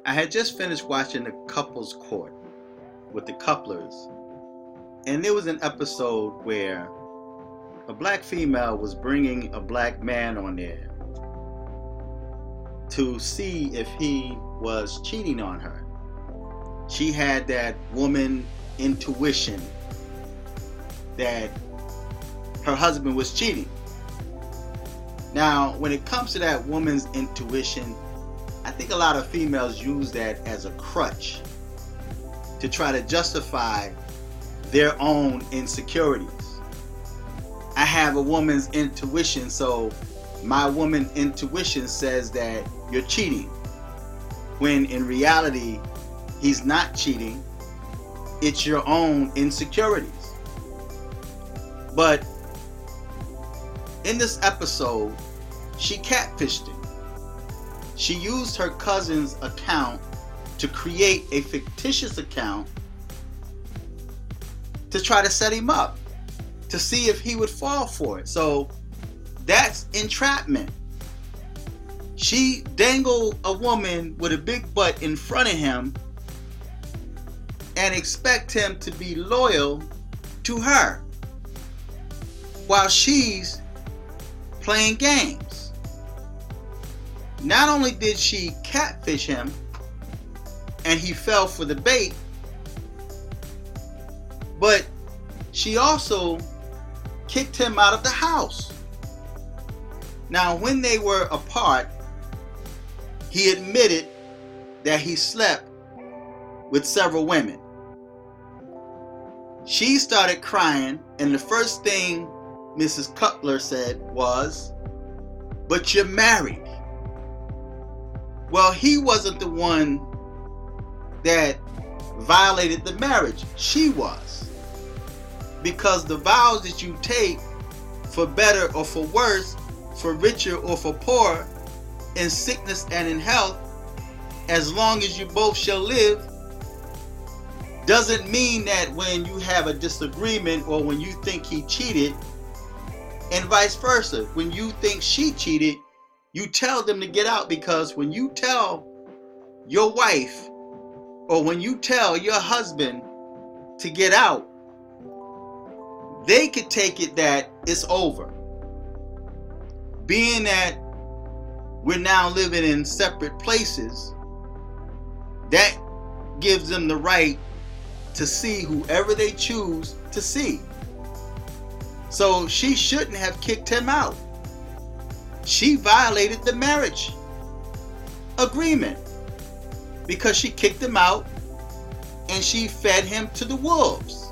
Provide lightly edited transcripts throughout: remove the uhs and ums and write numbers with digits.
I had just finished watching The Couples Court with the couplers, and there was an episode where a black female was bringing a black man on there to see if he was cheating on her. She had that woman intuition that her husband was cheating. Now, when it comes to that woman's intuition, I think a lot of females use that as a crutch to try to justify their own insecurities. I have a woman's intuition, so my woman intuition says that you're cheating, when in reality, he's not cheating. It's your own insecurities. But in this episode, she catfished him. She used her cousin's account to create a fictitious account to try to set him up, to see if he would fall for it. So that's entrapment. She dangled a woman with a big butt in front of him and expect him to be loyal to her while she's playing games. Not only did she catfish him and he fell for the bait, but she also kicked him out of the house. Now, when they were apart, he admitted that he slept with several women. She started crying, and the first thing Mrs. Cutler said was, "But you're married." Well, he wasn't the one that violated the marriage. She was. Because the vows that you take, for better or for worse, for richer or for poorer, in sickness and in health, as long as you both shall live, doesn't mean that when you have a disagreement or when you think he cheated, and vice versa, when you think she cheated, you tell them to get out. Because when you tell your wife or when you tell your husband to get out, they could take it that it's over. Being that we're now living in separate places, that gives them the right to see whoever they choose to see. So she shouldn't have kicked him out. She violated the marriage agreement because she kicked him out and she fed him to the wolves.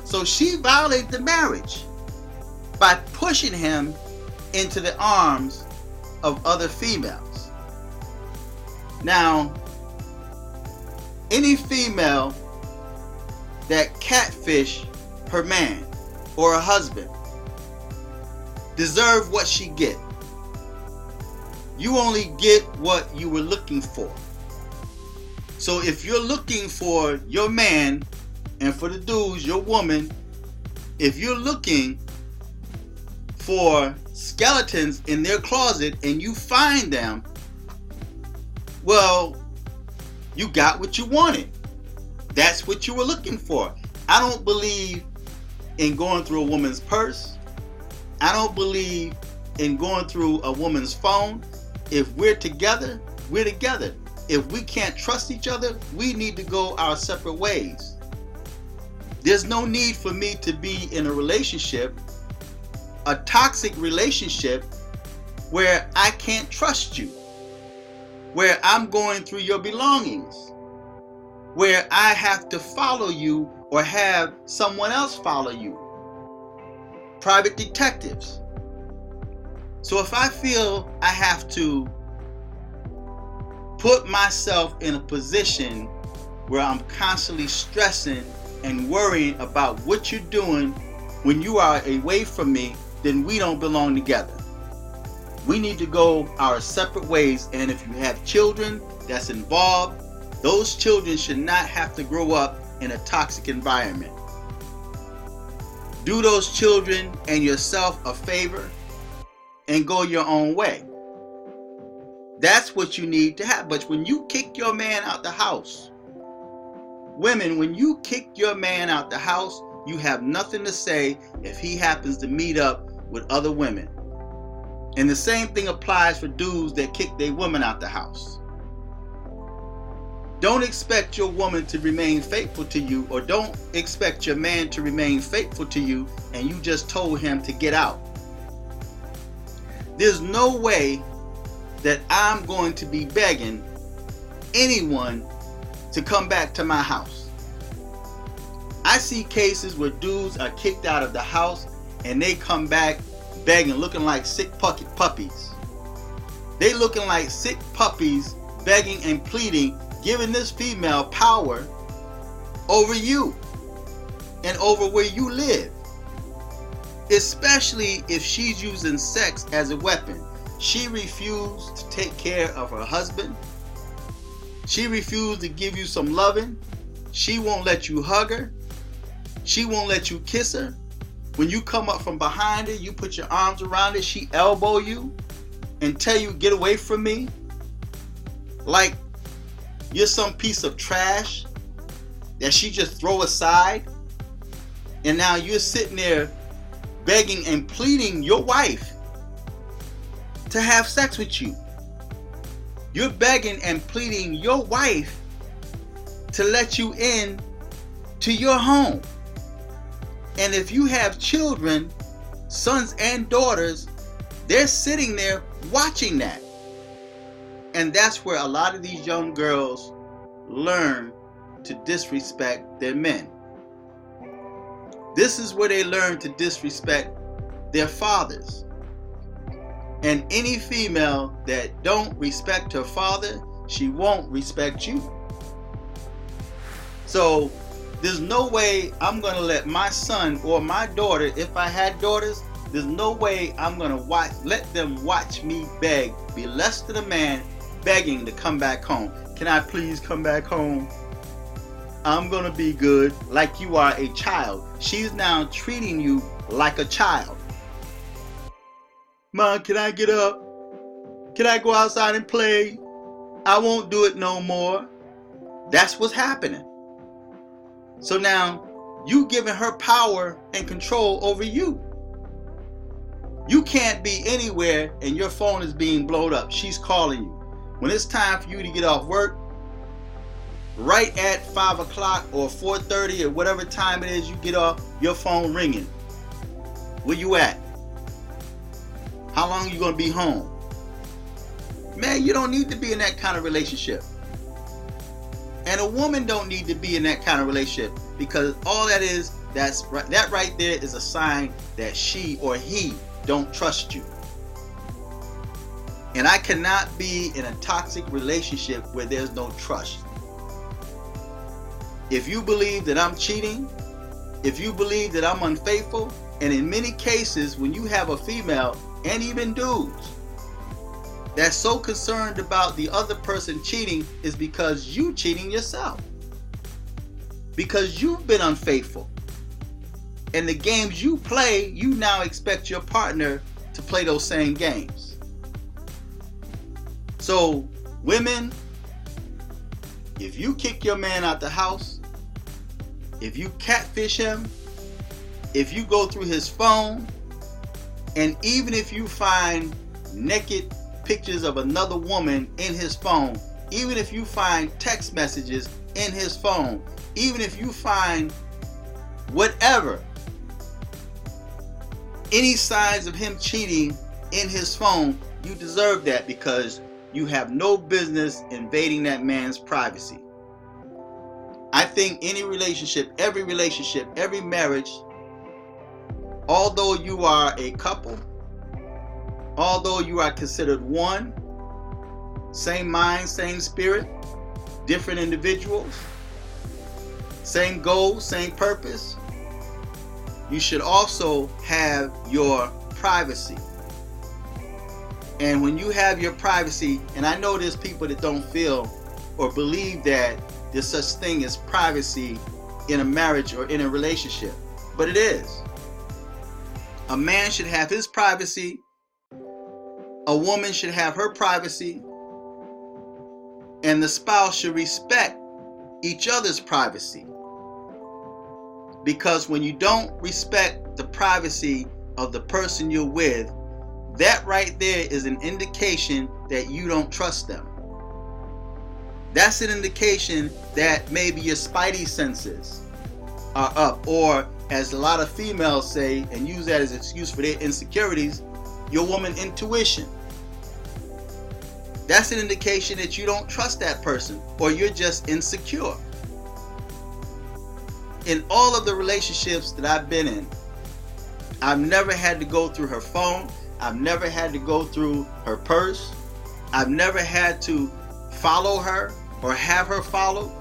So she violated the marriage by pushing him into the arms of other females. Now, any female that catfish her man or her husband deserve what she get. You only get what you were looking for. So if you're looking for your man, and for the dudes, your woman, if you're looking for skeletons in their closet and you find them, well, you got what you wanted. That's what you were looking for. I don't believe in going through a woman's purse. I don't believe in going through a woman's phone. If we're together, we're together. If we can't trust each other, we need to go our separate ways. There's no need for me to be in a relationship, a toxic relationship, where I can't trust you, where I'm going through your belongings, where I have to follow you or have someone else follow you. Private detectives. So if I feel I have to put myself in a position where I'm constantly stressing and worrying about what you're doing when you are away from me, then we don't belong together. We need to go our separate ways, and if you have children that's involved, those children should not have to grow up in a toxic environment. Do those children and yourself a favor and go your own way. That's what you need to have. But when you kick your man out the house, women, when you kick your man out the house, you have nothing to say if he happens to meet up with other women. And the same thing applies for dudes that kick their women out the house. Don't expect your woman to remain faithful to you, or don't expect your man to remain faithful to you and you just told him to get out. There's no way that I'm going to be begging anyone to come back to my house. I see cases where dudes are kicked out of the house and they come back begging, looking like sick puppies. They looking like sick puppies, begging and pleading, giving this female power over you and over where you live. Especially if she's using sex as a weapon. She refused to take care of her husband. She refused to give you some loving. She won't let you hug her. She won't let you kiss her. When you come up from behind her, you put your arms around her, she elbow you and tell you, get away from me. Like you're some piece of trash that she just throw aside. And now you're sitting there begging and pleading your wife to have sex with you. You're begging and pleading your wife to let you in to your home. And if you have children, sons and daughters, they're sitting there watching that. And that's where a lot of these young girls learn to disrespect their men. This is where they learn to disrespect their fathers. And any female that don't respect her father, she won't respect you. So there's no way I'm going to let my son or my daughter, if I had daughters, there's no way I'm going to let them watch me beg, be less than a man begging to come back home. Can I please come back home? I'm going to be good, like you are a child. She's now treating you like a child. Mom, can I get up? Can I go outside and play? I won't do it no more. That's what's happening. So now you giving her power and control over you. You can't be anywhere and your phone is being blown up. She's calling you. When it's time for you to get off work, right at 5 o'clock or 4:30 or whatever time it is you get off, your phone ringing. Where you at? How long are you going to be home? Man, you don't need to be in that kind of relationship. And a woman don't need to be in that kind of relationship, because all that is, that right there is a sign that she or he don't trust you. And I cannot be in a toxic relationship where there's no trust. If you believe that I'm cheating, if you believe that I'm unfaithful, and in many cases when you have a female and even dudes that's so concerned about the other person cheating, is because you cheating yourself. Because you've been unfaithful. And the games you play, you now expect your partner to play those same games. So, women, if you kick your man out the house, if you catfish him, if you go through his phone, and even if you find naked pictures of another woman in his phone, even if you find text messages in his phone, even if you find whatever, any signs of him cheating in his phone, you deserve that, because you have no business invading that man's privacy. I think any relationship, every marriage, although you are a couple, although you are considered one, same mind, same spirit, different individuals, same goal, same purpose, you should also have your privacy. And when you have your privacy, and I know there's people that don't feel or believe that there's such thing as privacy in a marriage or in a relationship, but it is. A man should have his privacy. A woman should have her privacy. And the spouse should respect each other's privacy. Because when you don't respect the privacy of the person you're with, that right there is an indication that you don't trust them. That's an indication that maybe your spidey senses are up, or as a lot of females say and use that as an excuse for their insecurities, your woman intuition. That's an indication that you don't trust that person, or you're just insecure. In all of the relationships that I've been in, I've never had to go through her phone. I've never had to go through her purse. I've never had to follow her or have her followed.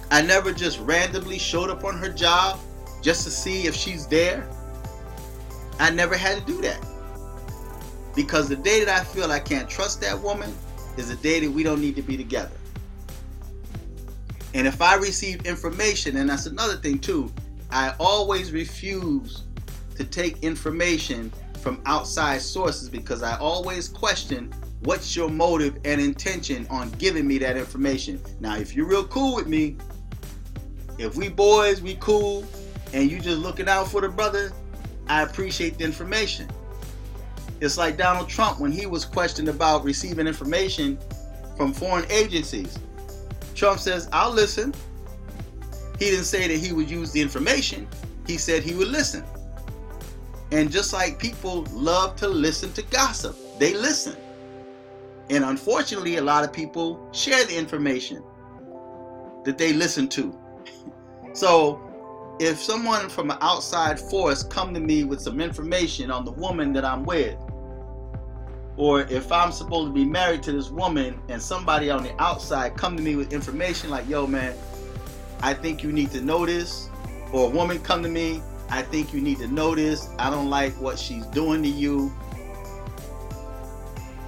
I never just randomly showed up on her job just to see if she's there. I never had to do that. Because the day that I feel I can't trust that woman is the day that we don't need to be together. And if I receive information, and that's another thing too, I always refuse to take information from outside sources, because I always question what's your motive and intention on giving me that information. Now, if you're real cool with me, if we boys, we cool, and you just looking out for the brother, I appreciate the information. It's like Donald Trump when he was questioned about receiving information from foreign agencies. Trump says, I'll listen. He didn't say that he would use the information. He said he would listen. And just like people love to listen to gossip, they listen. And unfortunately, a lot of people share the information that they listen to. So if someone from an outside force come to me with some information on the woman that I'm with, or if I'm supposed to be married to this woman and somebody on the outside come to me with information like, yo man, I think you need to know this, or a woman come to me, I think you need to know this, I don't like what she's doing to you,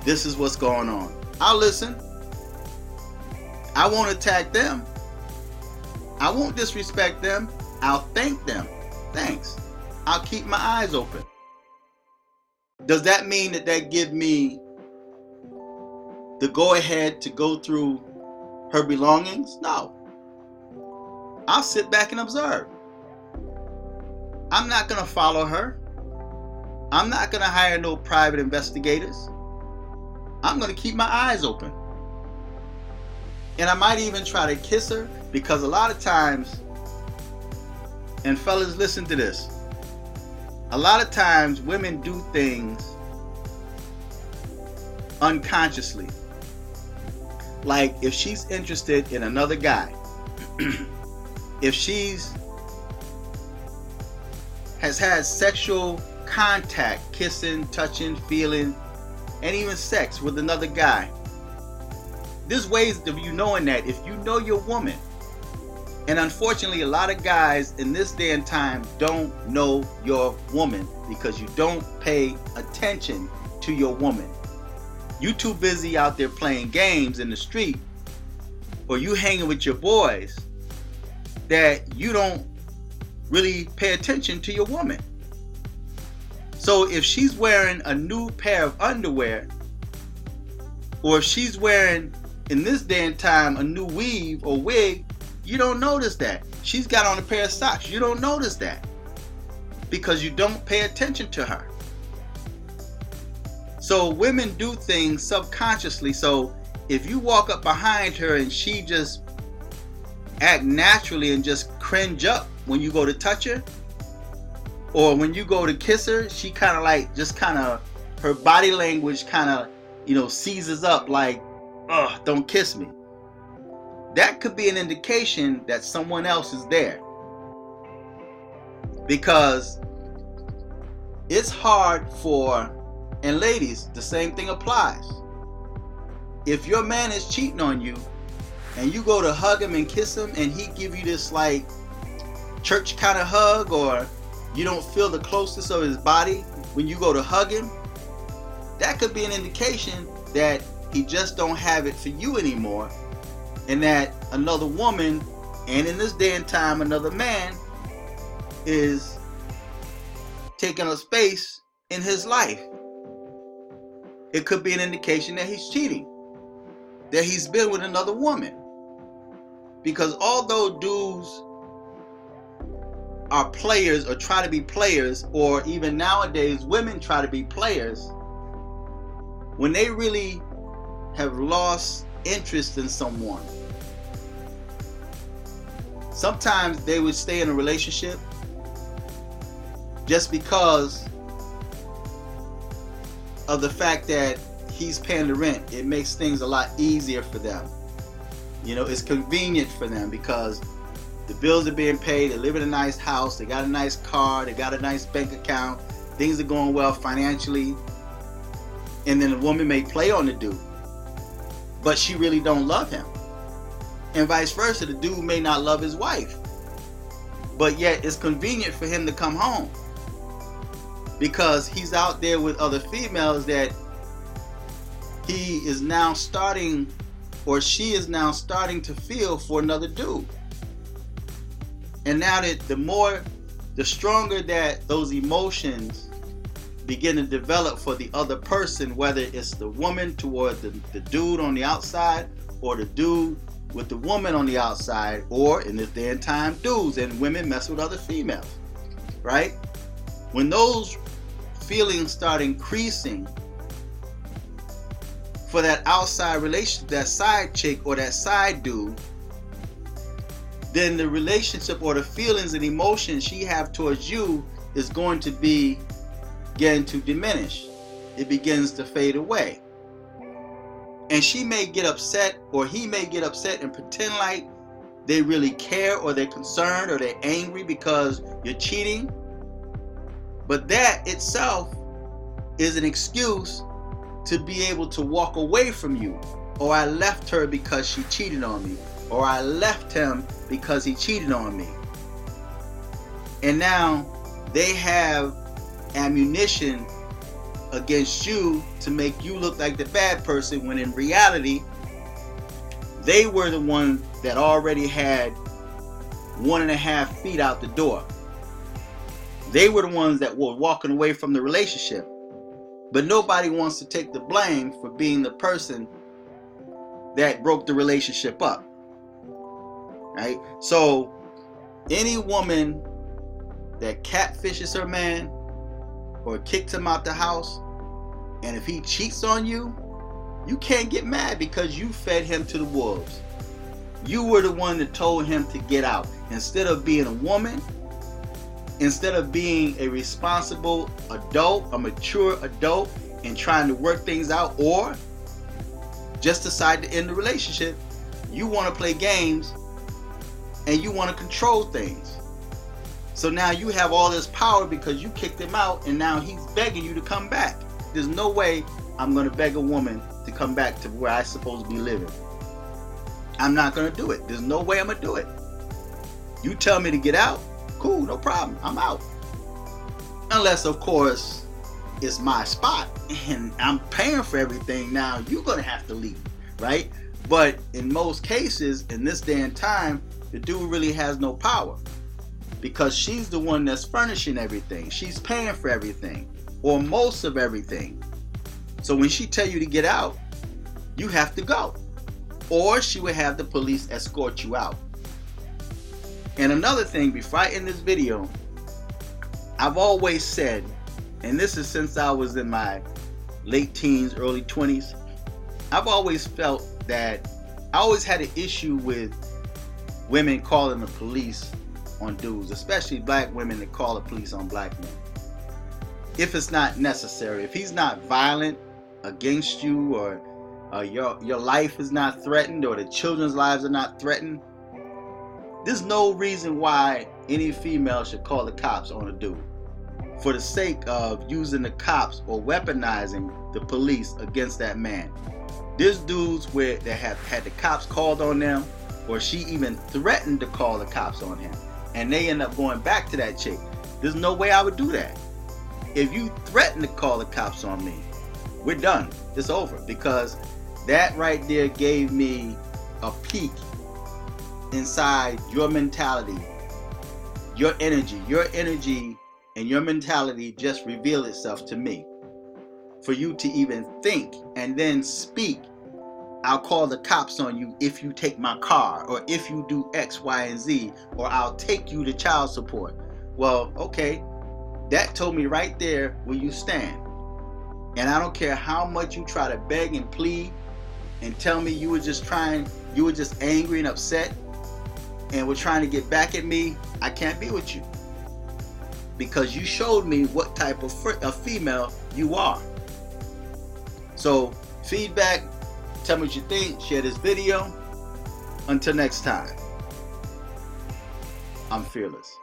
this is what's going on. I'll listen. I won't attack them. I won't disrespect them. I'll thank them. Thanks. I'll keep my eyes open. Does that mean that gives me the go-ahead to go through her belongings? No. I'll sit back and observe. I'm not going to follow her. I'm not going to hire no private investigators. I'm going to keep my eyes open. And I might even try to kiss her, because a lot of times, and fellas, listen to this, a lot of times women do things unconsciously. Like if she's interested in another guy, if she's has had sexual contact, kissing, touching, feeling, and even sex with another guy, there's ways of you knowing that if you know your woman. And unfortunately, a lot of guys in this day and time don't know your woman because you don't pay attention to your woman. You too busy out there playing games in the street, or you hanging with your boys, that you don't really pay attention to your woman. So if she's wearing a new pair of underwear, or if she's wearing, in this day and time, a new weave or wig, you don't notice that. She's got on a pair of socks, you don't notice that, because you don't pay attention to her. So women do things subconsciously. So if you walk up behind her and she just act naturally and just cringe up when you go to touch her, or when you go to kiss her, she kind of like, just kind of, her body language kind of, seizes up like, ugh, don't kiss me. That could be an indication that someone else is there. Because it's hard for, and ladies, the same thing applies. If your man is cheating on you and you go to hug him and kiss him and he give you this like church kind of hug, or you don't feel the closeness of his body when you go to hug him, that could be an indication that he just don't have it for you anymore, and that another woman, and in this day and time another man, is taking a space in his life. It could be an indication that he's cheating. that he's been with another woman. Because although dudes are players or try to be players, or even nowadays women try to be players, when they really have lost interest in someone, sometimes they would stay in a relationship just because of the fact that he's paying the rent. It makes things a lot easier for them. It's convenient for them because the bills are being paid, they live in a nice house, they got a nice car, they got a nice bank account, things are going well financially. And then the woman may play on the dude, but she really don't love him. And vice versa, the dude may not love his wife, but yet it's convenient for him to come home because he's out there with other females that he is now starting, or she is now starting to feel for another dude. And now that the stronger that those emotions begin to develop for the other person, whether it's the woman toward the dude on the outside, or the dude with the woman on the outside, or in this day and time, dudes and women mess with other females, right? When those feelings start increasing for that outside relationship, that side chick or that side dude, then the relationship or the feelings and emotions she have towards you is going to begin to diminish. It begins to fade away. And she may get upset, or he may get upset and pretend like they really care, or they're concerned, or they're angry because you're cheating. But that itself is an excuse to be able to walk away from you. Or I left her because she cheated on me. Or I left him because he cheated on me. And now they have ammunition against you to make you look like the bad person, when in reality they were the one that already had 1.5 feet out the door. They were the ones that were walking away from the relationship. But nobody wants to take the blame for being the person that broke the relationship up. Right? So any woman that catfishes her man or kicks him out the house, and if he cheats on you, you can't get mad because you fed him to the wolves. You were the one that told him to get out. Instead of being a woman, instead of being a responsible adult, a mature adult, and trying to work things out, or just decide to end the relationship, you want to play games and you want to control things. So now you have all this power because you kicked him out, and now he's begging you to come back. There's no way I'm going to beg a woman to come back to where I'm supposed to be living. I'm not going to do it. There's no way I'm going to do it. You tell me to get out, cool, no problem, I'm out. Unless, of course, it's my spot and I'm paying for everything. Now you're going to have to leave, right? But in most cases, in this day and time, the dude really has no power because she's the one that's furnishing everything. She's paying for everything, or most of everything. So when she tell you to get out, you have to go, or she would have the police escort you out. And another thing, before I end this video, I've always said, and this is since I was in my late teens, early 20s, I've always felt that I always had an issue with women calling the police on dudes, especially black women that call the police on black men. If it's not necessary, if he's not violent against you, or your life is not threatened, or the children's lives are not threatened, there's no reason why any female should call the cops on a dude for the sake of using the cops or weaponizing the police against that man. There's dudes where they have had the cops called on them, or she even threatened to call the cops on him, and they end up going back to that chick. There's no way I would do that. If you threaten to call the cops on me, we're done. It's over, because that right there gave me a peek inside your mentality, your energy and your mentality just revealed itself to me. For you to even think and then speak I'll call the cops on you if you take my car, or if you do X, Y, and Z, or I'll take you to child support. Well, okay, that told me right there where you stand. And I don't care how much you try to beg and plead and tell me you were just angry and upset and were trying to get back at me. I can't be with you, because you showed me what type of female you are. So, feedback, tell me what you think, share this video. Until next time, I'm fearless.